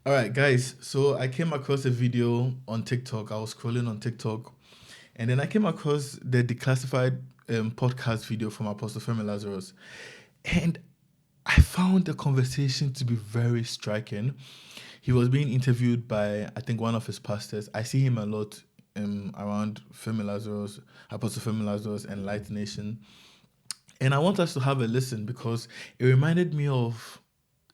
All right, guys. So I came across a video on TikTok. I was scrolling on TikTok, and then I came across the Declassified podcast video from Apostle Femi Lazarus, and I found the conversation to be very striking. He was being interviewed by, I think, one of his pastors. I see him a lot around Femi Lazarus, Apostle Femi Lazarus, and Light Nation. And I want us to have a listen because it reminded me of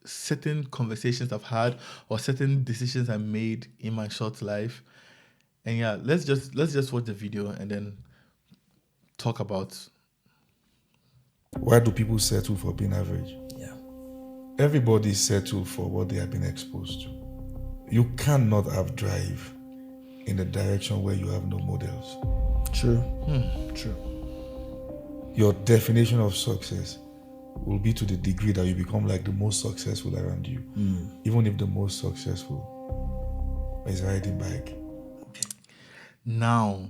certain conversations I've had or certain decisions I made in my short life. And yeah, let's just watch the video and then talk about. Why do people settle for being average? Yeah. Everybody settle for what they have been exposed to. You cannot have drive in a direction where you have no models. True. True. Your definition of success will be to the degree that you become like the most successful around you. Even if the most successful is riding bike. Now,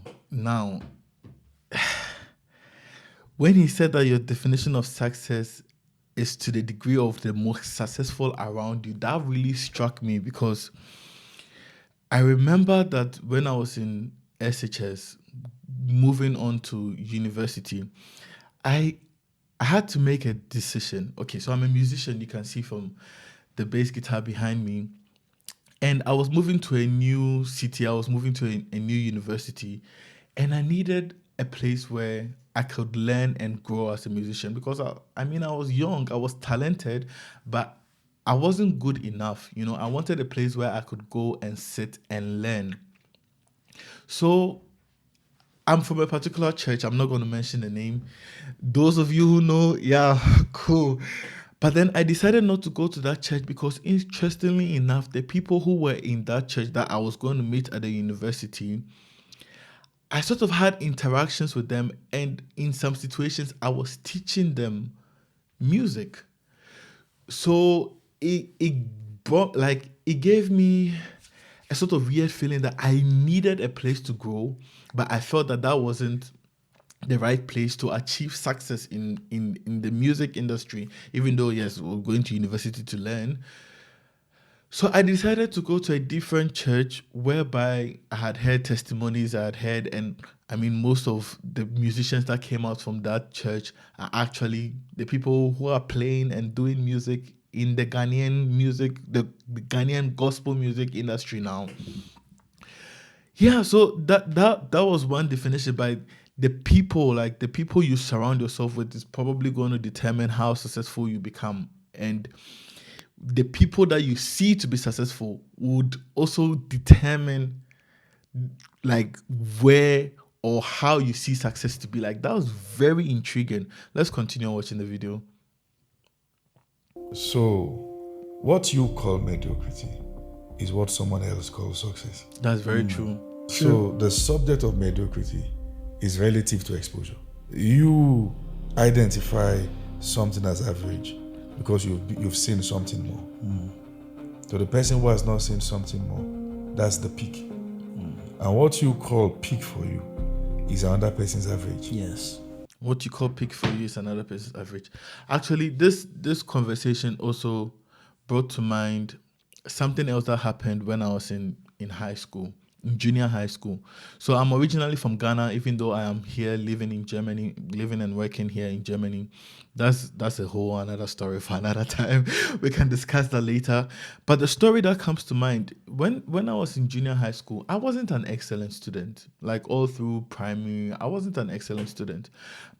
when he said that your definition of success is to the degree of the most successful around you, that really struck me because I remember that when I was in SHS, moving on to university, I had to make a decision. Okay, so I'm a musician, you can see from the bass guitar behind me. And I was moving to a new city, I was moving to a new university, and I needed a place where I could learn and grow as a musician because I was young, I was talented, but I wasn't good enough. I wanted a place where I could go and sit and learn. So I'm from a particular church. I'm not going to mention the name. Those of you who know, yeah, cool. But then I decided not to go to that church because, interestingly enough, the people who were in that church that I was going to meet at the university, I sort of had interactions with them, and in some situations, I was teaching them music. So it brought, like, it gave me a sort of weird feeling that I needed a place to grow, but I felt that wasn't the right place to achieve success in the music industry, even though, yes, we're going to university to learn. So I decided to go to a different church whereby I had heard testimonies I had heard, and most of the musicians that came out from that church are actually the people who are playing and doing music in the Ghanaian music, the Ghanaian gospel music industry now. Yeah, so that was one definition. By the people, like the people you surround yourself with is probably going to determine how successful you become. And the people that you see to be successful would also determine like where or how you see success to be. Like, that was very intriguing. Let's continue watching the video. So, what you call mediocrity is what someone else calls success. That's very true. So, the subject of mediocrity is relative to exposure. You identify something as average because you've seen something more. So the person who has not seen something more, that's the peak. And what you call peak for you is another person's average. Yes. What you call peak for you is another person's average. Actually, this conversation also brought to mind something else that happened when I was in high school, in junior high school. So I'm originally from Ghana, even though I am here living in Germany, living and working here in Germany. That's a whole another story for another time. We can discuss that later. But the story that comes to mind, when I was in junior high school, I wasn't an excellent student. Like all through primary, I wasn't an excellent student.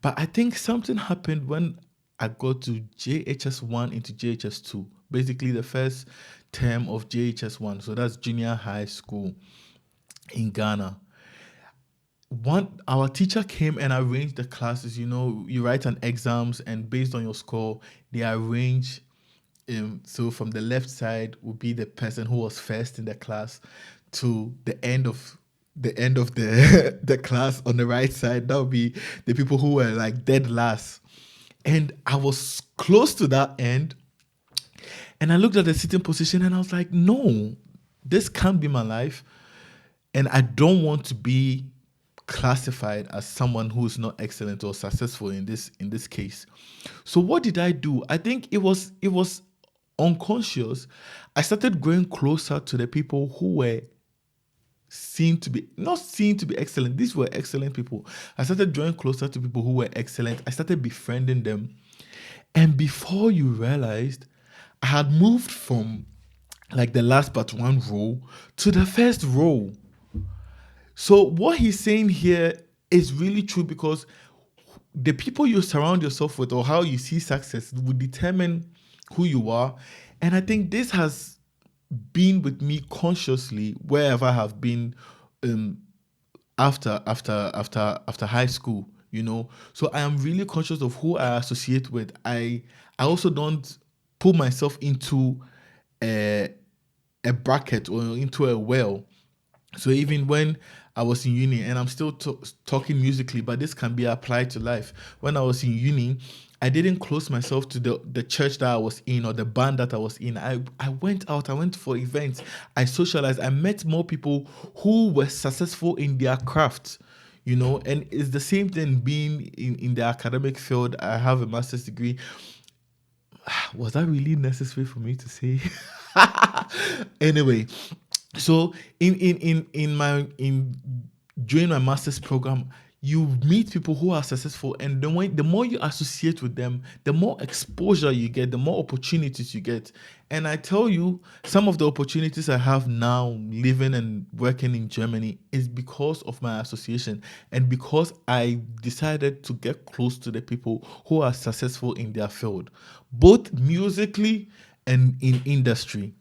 But I think something happened when I got to JHS1 into JHS2, basically the first term of JHS1. So that's junior high school in Ghana. Our teacher came and arranged the classes. You write an exams, and based on your score, they arrange. So from the left side would be the person who was first in the class, to the end of the class on the right side. That would be the people who were like dead last. And I was close to that end. And I looked at the sitting position and I was like, no, this can't be my life. And I don't want to be classified as someone who's not excellent or successful in this case. So what did I do? I think it was unconscious, I started growing closer to the people who were not seen to be excellent. These were excellent people. I started drawing closer to people who were excellent. I started befriending them. And before you realized, I had moved from like the last but one row to the first row. So what he's saying here is really true, because the people you surround yourself with or how you see success will determine who you are. And I think this has been with me consciously wherever I have been, after high school, So I am really conscious of who I associate with. I also don't put myself into a bracket or into a well. So even when I was in uni, and I'm still talking musically, but this can be applied to life. When I was in uni, I didn't close myself to the church that I was in or the band that I was in. I went out, I went for events, I socialized, I met more people who were successful in their craft, and it's the same thing being in the academic field. I have a master's degree. Was that really necessary for me to say? Anyway, so in during my master's program, you meet people who are successful, and the more you associate with them, the more exposure you get, the more opportunities you get. And I tell you, some of the opportunities I have now living and working in Germany is because of my association, and because I decided to get close to the people who are successful in their field, both musically and in industry.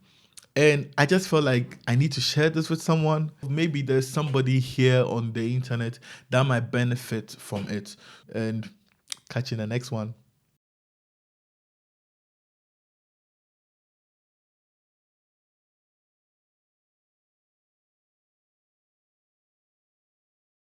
And I just felt like I need to share this with someone. Maybe there's somebody here on the internet that might benefit from it. And catch you in the next one.